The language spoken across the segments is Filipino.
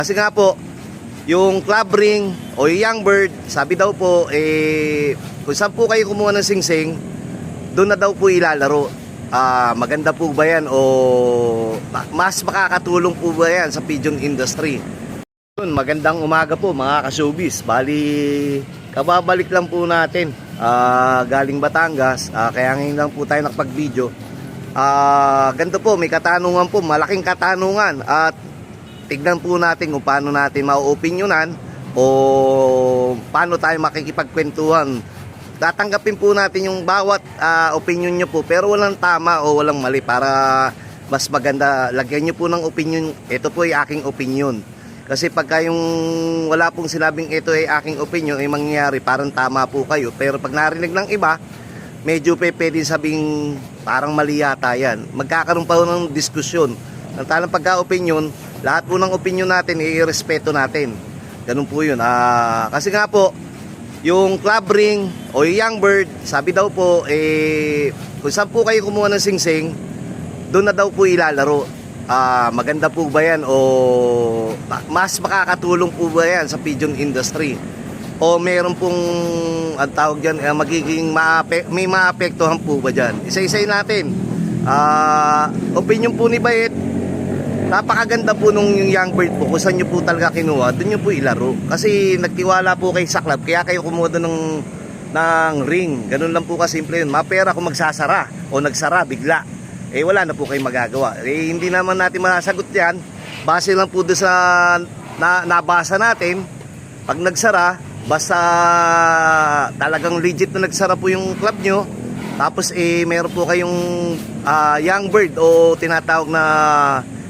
Kasi nga po, yung club ring o yung young bird, sabi daw po, kung saan po kayo kumuha ng singsing, doon na daw po ilalaro. Maganda po ba yan o mas makakatulong po ba yan sa pigeon industry? Magandang umaga po mga ka-showbiz. Bali, kababalik lang po natin galing Batangas. Kaya ngayon lang po tayo nakapag-video. Ganito po, may katanungan po, malaking katanungan. At tignan po natin kung paano natin mauopinyonan o paano tayo makikipagkwentuhan. Tatanggapin po natin yung bawat opinion nyo po, pero walang tama o walang mali para mas maganda. Lagyan nyo po ng opinion, ito po ay aking opinion. Kasi pagka yung wala pong sinabing ito ay aking opinion, ay mangyayari parang tama po kayo. Pero pag narinig ng iba, medyo pwede sabing parang mali yata yan. Magkakaroon pa ng diskusyon. Ang talang pagka-opinion, lahat po ng opinion natin, i-respeto natin. Ganun po yun. Kasi nga po, yung club ring o yung young bird, sabi daw po, kung saan po kayo kumuha ng singsing, doon na daw po ilalaro. Maganda po ba yan o mas makakatulong po ba yan sa pigeon industry? O meron pong, ang tawag dyan, magiging may maapektuhan po ba dyan? Isa-isay natin. Opinion po ni Bayet, napakaganda po nung yung young bird po. Kung saan nyo po talaga kinuha, doon nyo po ilaro. Kasi nagtiwala po kayo sa club, kaya kayo kumuha doon ng ring. Ganun lang po kasimple yun. Mapera kung magsasara o nagsara bigla, wala na po kayo magagawa. Hindi naman natin masasagot yan. Base lang po doon sa nabasa natin. Pag nagsara, basta talagang legit na nagsara po yung club nyo, tapos meron po kayong young bird o tinatawag na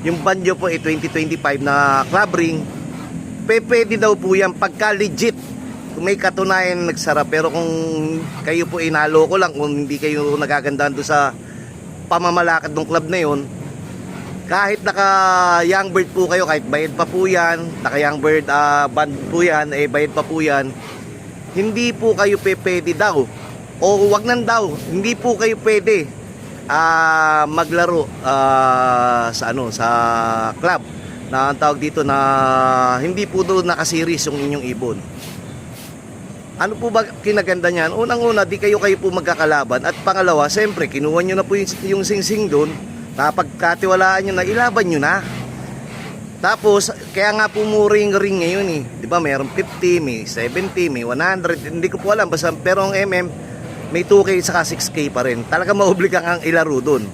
yung banjo po 2025 na club ring, pwede daw po yan pagka legit, kung may katunayan nagsara. Pero kung kayo po inaloko lang, kung hindi kayo nagagandahan doon sa pamamalakad ng club na yun, kahit naka young bird po kayo, kahit bayad pa po yan, naka young bird band po yan, bayad pa po yan, hindi po kayo pwede daw, o wag nan daw, hindi po kayo pwede maglaro sa club na ang tawag dito na hindi po doon nakasiris yung inyong ibon. Ano po ba kinaganda niyan? Unang-una, di kayo po magkakalaban, at pangalawa, siyempre kinuha nyo na po yung singsing doon, napagkatiwalaan nyo na, ilaban nyo na. Tapos kaya nga po muring ring ngayon di ba, mayroong 50, may 70, may 100, hindi ko po alam, basta pero ang may 2K saka 6K pa rin. Talaga maobligang ang ilaro doon.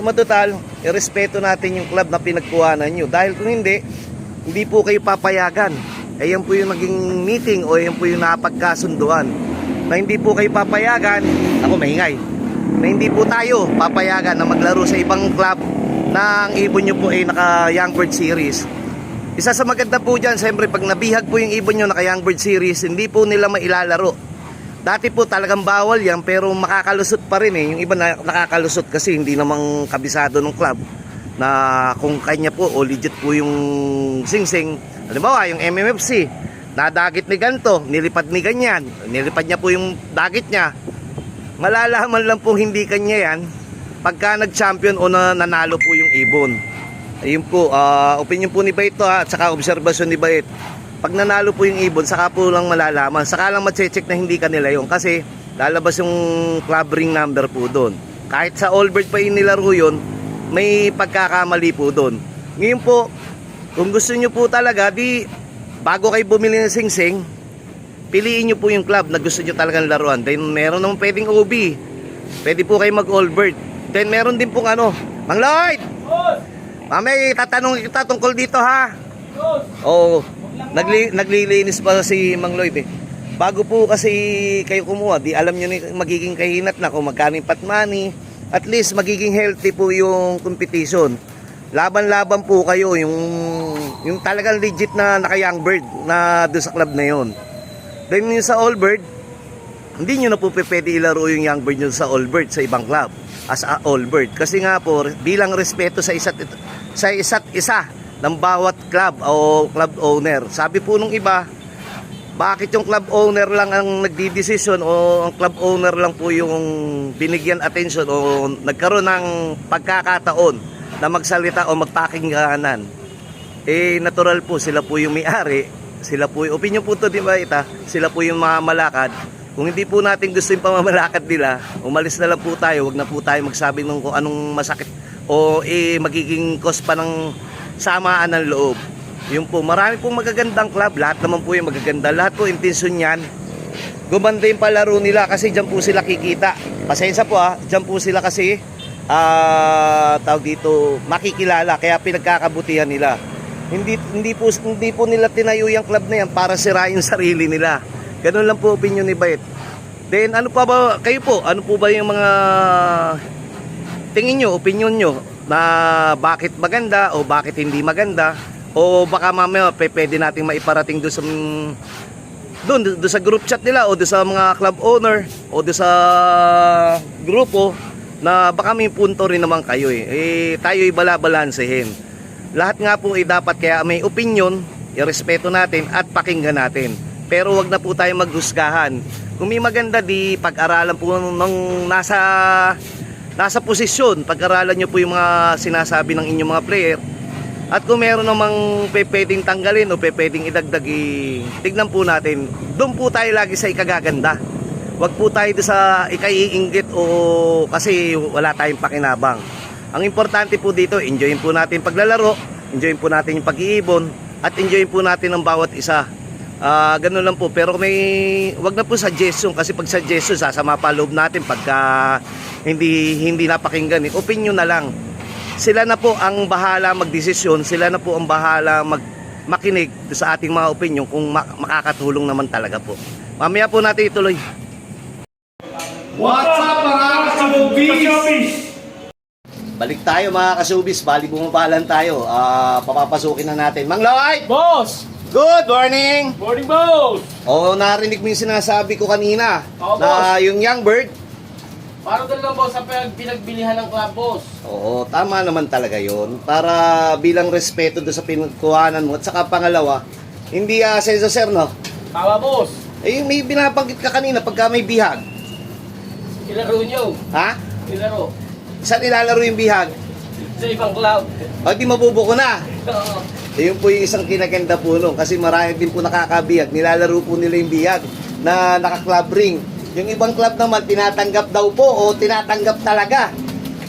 Matotal, irespeto natin yung club na pinagkuhanan nyo. Dahil kung hindi po kayo papayagan. Yan po yung naging meeting o yan po yung napagkasunduan. Na hindi po kayo papayagan, ako maingay, na hindi po tayo papayagan na maglaro sa ibang club na ang ibon nyo po ay naka Young Bird Series. Isa sa maganda po dyan, siyempre pag nabihag po yung ibon nyo naka Young Bird Series, hindi po nila mailalaro. Dati po talagang bawal yan, pero makakalusot pa rin yung iba na nakakalusot kasi hindi namang kabisado ng club na kung kanya po o legit po yung singsing. Halimbawa yung MMFC, nadagit ni ganto, nilipad ni ganyan, nilipad niya po yung dagit niya. Malalaman lang po hindi kanya yan pagka nag-champion o nanalo po yung ibon. Ayun po, opinion po ni Bayet at saka obserbasyon ni Bayet. Pag nanalo po yung ibon, saka po lang malalaman, saka lang ma-check na hindi kanila yung, kasi lalabas yung club ring number po doon. Kahit sa Allbird pa yung nilaro yun, may pagkakamali po doon. Ngayon po, kung gusto nyo po talaga, bago kayo bumili ng singsing, piliin nyo po yung club na gusto nyo talagang laruan. Then meron naman pwedeng OB, pwede po kayo mag-Allbird. Then meron din pong Mang Lloyd! Mamay, tatanong kita tungkol dito ha. Oo, naglilinis pa si Mang Lloyd Bago po kasi kayo kumuha, alam nyo na magiging kahinat na kung magkano yung pot money. At least magiging healthy po yung competition. Laban-laban po kayo, yung talagang legit na naka Young Bird na doon sa club na yon. Then yung sa Allbird, hindi nyo na po pwede ilaro yung Young Bird nyo sa Allbird sa ibang club as a Allbird. Kasi nga po, bilang respeto sa isa't isa ng bawat club o club owner. Sabi po nung iba, bakit yung club owner lang ang nagdidesisyon o ang club owner lang po yung binigyan attention o nagkaroon ng pagkakataon na magsalita o magpakingganan? natural po, sila po yung may-ari, sila po yung, opinion po to, di ba ita? Sila po yung mga malakad. Kung hindi po natin gusto yung pamamalakad nila, umalis na lang po tayo, wag na po tayo magsabi ng kung anong masakit o magiging cause pa ng samaan ng loob. Yung po, marami pong magagandang club, lahat naman po yung magaganda, lahat po intensyon yan. Gumanda yung palaro nila kasi dyan po sila kikita. Pasensya po dyan po sila kasi tawag dito, makikilala, kaya pinagkakabutihan nila. Hindi po nila tinayo yung club na yan para sirain yung sarili nila. Ganun lang po opinion ni Bait. Then ano pa ba kayo po? Ano po ba yung mga tingin nyo, opinion nyo na bakit maganda o bakit hindi maganda? O baka mamaya pwede nating maiparating doon sa group chat nila o doon sa mga club owner o doon sa grupo na baka may punto rin naman kayo tayo'y balabalansehin. Lahat nga po dapat, kaya may opinion, irespeto natin at pakinggan natin. Pero wag na po tayo maghusgahan. Kung may maganda, di pag-aralan po ng nasa posisyon, pag-aralan nyo po yung mga sinasabi ng inyong mga player. At kung meron namang pwedeng tanggalin o pwedeng idagdag, tignan po natin. Doon po tayo lagi sa ikagaganda. Wag po tayo sa ikaiinggit o kasi wala tayong pakinabang. Ang importante po dito, enjoyin po natin paglalaro, enjoyin po natin yung pag-iibon, at enjoyin po natin ang bawat isa. Ganun lang po. Pero wag na po suggestion, kasi pag suggestion sasama pa loob natin pagka hindi napakinggan. Opinion na lang. Sila na po ang bahala magdesisyon, sila na po ang bahala makinig sa ating mga opinion kung makakatulong naman talaga po. Mamaya po natin ituloy. What's up mga kasubis? Balik tayo mga kasubis, bali bumabalan tayo. Papapasukin na natin. Mang Lloyd! Boss! Good morning! Morning, boss! Oo, narinig mo yung sinasabi ko kanina Oo, na yung young bird. Para doon lang, boss, sa pinagbilihan ng club, boss. Oo, tama naman talaga yon. Para bilang respeto doon sa pinagkuhanan mo. At saka pangalawa, hindi senso sir, no? Tama, boss. May binabanggit ka kanina pagka may bihag. Ilaro nyo. Ha? Ilaro. Saan ilalaro yung bihag? Sa ibang club. O di mabubuko na. Oo. Yun po yung isang kinaganda po nun. Kasi marami din po nakakabihag. Nilalaro po nila yung bihag na naka-club ring. Yung ibang club naman, tinatanggap daw po o tinatanggap talaga.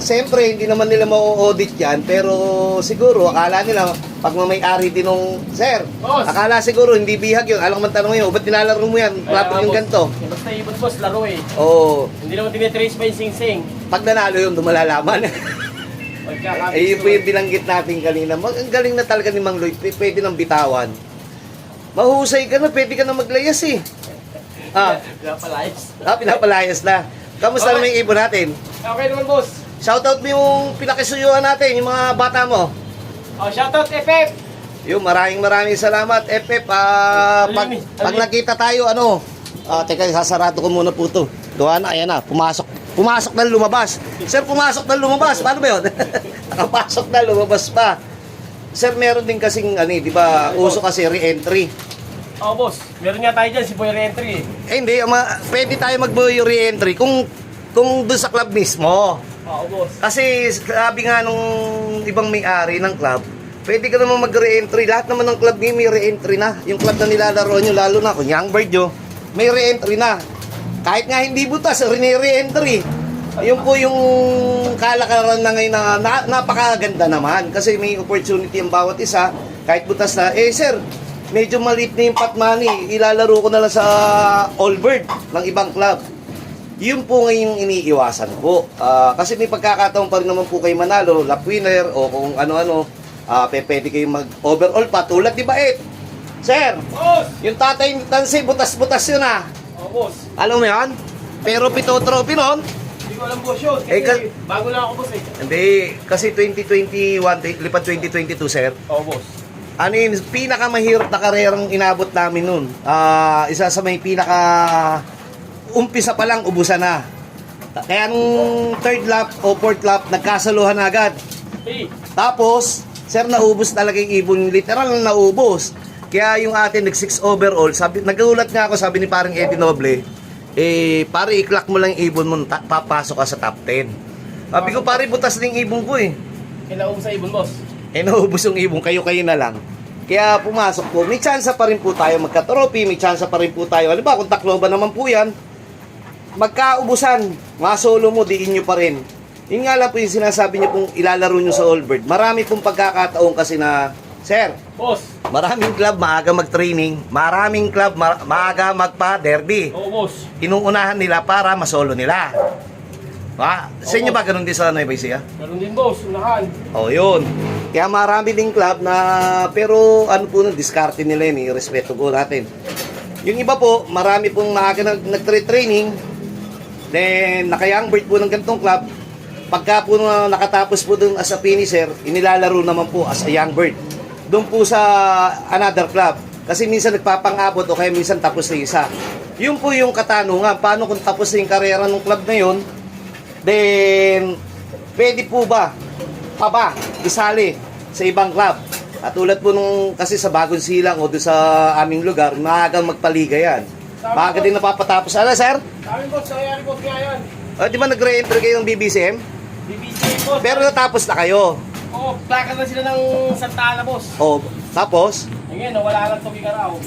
Siyempre, hindi naman nila mau-audit yan. Pero siguro, akala nila, pag may-ari din ng sir, Boss. akala siguro hindi bihag yun. Alam man tanong yun, ba't nilalaro mo yan? Club ring yung ganito. Basta ibon, boss, laro eh. Oo. Hindi naman tinitrace pa yung sing-sing. Pag nanalo yun, dumalalaman. Pagkakabis. Yun po yung binanggit natin kanina. Ang galing na talaga ni Mang Lloyd. Pwede nang bitawan. Mahusay ka na, pwede ka na maglayas eh. Pinapalayas. Pinapalayas na. Kamusta naman yung ibon natin? Okay naman, boss. Shoutout mo yung pinakisuyuan natin, yung mga bata mo. Shoutout, FF. Yung maraming salamat, FF. Pag nakita tayo, teka, sasarado ko muna po ito. Doon, ayan na, pumasok na lumabas. Sir, pumasok na lumabas. Paano ba yun? Nakapasok na lumabas pa. Sir, meron din kasing, di ba, uso kasi re-entry. Boss. Meron nga tayo dyan, si Boy Re-entry. Hindi, pwede tayo mag-boy re-entry kung doon sa club mismo. Boss. Kasi sabi nga nung ibang may-ari ng club, pwede ka naman mag-re-entry. Lahat naman ng club ngayon may re-entry na. Yung club na nilalaro nyo, lalo na kung young bird nyo, may re-entry na. Kahit nga hindi butas, re-entry. Yung po yung kalakaran na ngayon na napakaganda naman. Kasi may opportunity ang bawat isa. Kahit butas na, sir, medyo maliit na yung pot money. Ilalaro ko na lang sa all bird ng ibang club. Yun po ngayon iniiwasan po. Kasi may pagkakataon pa rin naman po kayo manalo, lap winner, o kung ano-ano, pwede kayong mag-overall pa. Tulad di ba, Sir, Boss! yung tatay ni Tansi, butas-butas yun Boss. Alam mo yan? Pero pito trophy nun. Hindi ko alam, boss, yun. Kasi bago lang ako, boss, eh. Hindi, kasi 2021, lipat 2022, sir. Boss. Ano yun, pinakamahirap na karerang inabot namin nun. Isa sa may umpisa pa lang, ubusan na. Kaya nung third lap o fourth lap, nagkasaluhan na agad. Tapos, sir, naubos talaga yung ibon. Literal na naubos. Kaya yung atin, nag-6 overall. Nagulat nga ako, sabi ni parang Eddie Noble, pare, i-clock mo lang yung ibon mo, papasok ka sa top 10. Sabi ko, pare, butas na yung ibon ko eh. Kailangan mo sa ibon, boss. naubos yung ibon, kayo-kayo na lang. Kaya pumasok po, may chance pa rin po tayo magka-trophy, may chance pa rin po tayo. Halimbawa, kung Tacloban naman po yan, magkaubusan, masolo mo, diin nyo pa rin. Yun nga lang po yung sinasabi nyo pong ilalaro nyo sa Allbird. Marami pong pagkakataon kasi na, Sir, Boss. maraming club maaga mag-training, maraming club maaga magpa-derby. Oo, boss. Inuunahan nila para masolo nila. Sa inyo ba ganun din sa Nueva Ecija? Ganun din, boss. Unahan. Oh, yun. Kaya marami ding club na, pero ano po nung diskarte nila yun, respeto po natin. Yung iba po, marami pong maaga nag-training, then naka-young bird po ng ganitong club, pagka po nakatapos po dun as a finisher, inilalaro naman po as a young bird. Doon po sa another club. Kasi minsan nagpapang-abot o kaya minsan tapos na isa. Yun po yung katanungan, paano kung tapos na yung karera ng club na yun, then, pwede po ba isali sa ibang club? At tulad po nung kasi sa Bagong Silang o doon sa aming lugar, maagang magpaliga yan. Maaga din napapatapos. Ano, sir? Sabi, boss. Sayari, boss nga yan. Di ba nag-re-enter kayo ng BBCM? BBCA, boss. Pero natapos na kayo. Oo, plaka na sila ng Santa Ana, boss. O, tapos? Ngayon, wala lang tubig araw.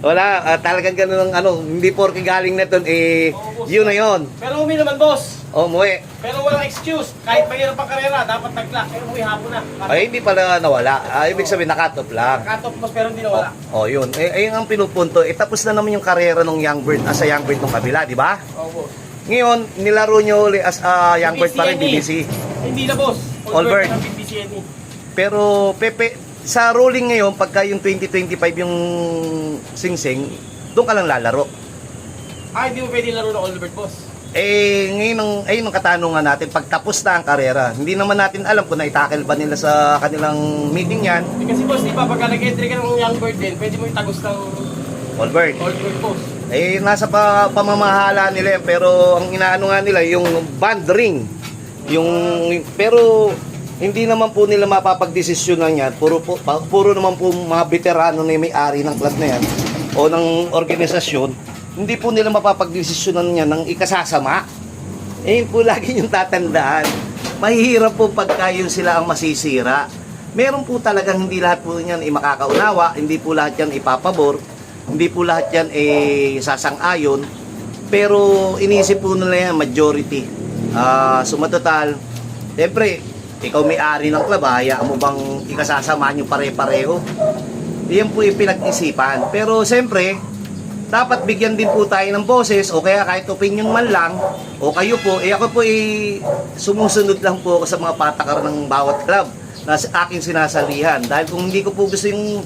Wala, talagang ganun ang hindi porke galing na doon, yun na yun. Pero umi naman, boss. O, muwi. Pero walang excuse. Kahit mahirap ang karera, dapat nag-clock. Pero umuwi hapon na. Ay, hindi pala nawala. Ibig sabihin, nakatop lang. Cut-off, boss, pero hindi nawala. Yun. Ayun ang pinupunto. Tapos na naman yung karera ng young bird as a young bird ng kabila, di ba? Oo, boss. Ngayon, nilaro nyo ulit as a young bird pa rin, BBC. Hindi na, boss. Allbird. Ng BBCA. Pero, Pepe, sa rolling ngayon, pagka yung 2025 yung sing-sing, doon ka lang lalaro. Hindi mo pwede laro ng Allbird, boss. Ngayon ang katanungan natin, pag tapos na ang karera, hindi naman natin alam kung na-tackle ba nila sa kanilang meeting yan. Kasi, boss, di ba, pagka nag-entry ka ng young bird din, pwede mo itagos ng Allbird. Allbird, boss. Nasa pamamahala nila yan, pero ang inaano nga nila, yung band ring. Pero hindi naman po nila mapapagdesisyonan yan. Puro naman po mga veterano na may-ari ng club na yan o ng organisasyon. Hindi po nila mapapagdesisyonan yan ng ikasasama. Yun po lagi yung tatandaan. Mahihirap po pagka yun sila ang masisira. Meron po talagang hindi lahat po yan makakaunawa, hindi po lahat yan ipapabor, hindi po lahat yan sasang-ayon. Pero inisip po nila yan majority. Sumatotal, siyempre, ikaw may-ari ng club, hayaan mo bang ikasasama nyo pare-pareho? Yan po yung pinag-isipan. Pero siyempre, dapat bigyan din po tayo ng boses o kaya kahit opinion man lang o kayo po, ako po sumusunod lang po ako sa mga patakaran ng bawat club na aking sinasalihan. Dahil kung hindi ko po gusto yung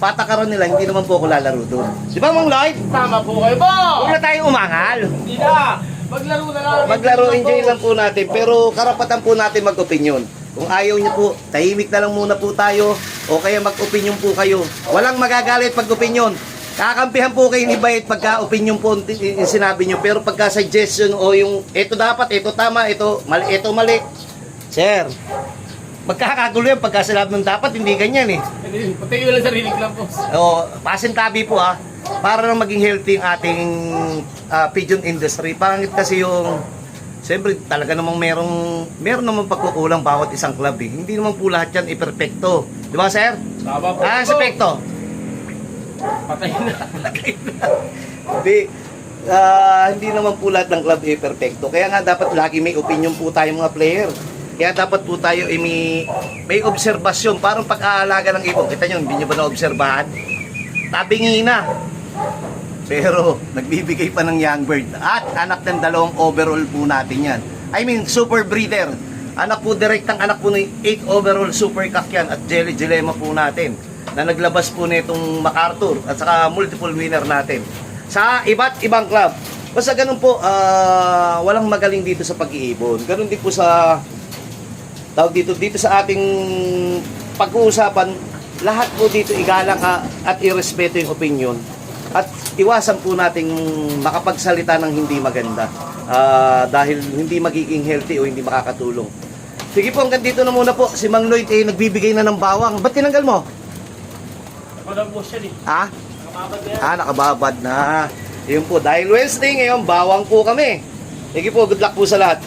patakaran nila, hindi naman po ako lalaro doon. Di ba, Mang Lloyd? Tama po kayo, boss! Huwag na tayo umangal. Hindi na! Maglaro na lang. Maglaro, enjoy lang po natin. Pero karapatan po natin mag-opinion. Kung ayaw nyo po, tahimik na lang muna po tayo o kaya mag-opinion po kayo. Walang magagalit pag-opinion. Kakampihan po kayo ni Bayet pagka opinion po yung sinabi nyo. Pero pagka suggestion o yung ito dapat, ito tama, ito mali. Sir, magkakagulo yan pagka sinabi ng dapat, hindi ganyan eh. Patayo lang sarili ko lang, boss. Pasintabi po para lang maging healthy ang ating pigeon industry. Pangit kasi yung, siyempre talaga namang meron namang pagkukulang bawat isang club eh. Hindi naman po lahat yan iperpekto. Di ba, sir? Tama po. Aspekto. Patay na. Hindi naman po lahat ng club iperpekto. Kaya nga dapat lagi may opinion po tayo mga player. Kaya dapat po tayo may obserbasyon. Parang pag-aalaga ng ibon. Kita nyo, hindi nyo ba na-obserbahan? Tabingi na. Pero nagbibigay pa ng young bird. At anak ng 2 overall po natin yan. I mean, super breeder. Anak po, direktang anak po ng 8 overall super cock yan. At jelly dilemma po natin. Na naglabas po nitong MacArthur. At saka multiple winner natin. Sa iba't ibang club. Basta ganun po, walang magaling dito sa pag-iibon. Ganun din po sa tawag dito sa ating pag-uusapan, lahat po dito igalang ka at irespeto yung opinion at iwasan po nating makapagsalita ng hindi maganda dahil hindi magiging healthy o hindi makakatulong. Sige po, hanggang dito na muna po. Si Mang Lloyd nagbibigay na ng bawang. Ba't tinanggal mo? Walang boss yan eh. Ha? Nakababad na yan. Nakababad na. Yun po, dahil Wednesday ngayon, bawang po kami. Sige po, good luck po sa lahat.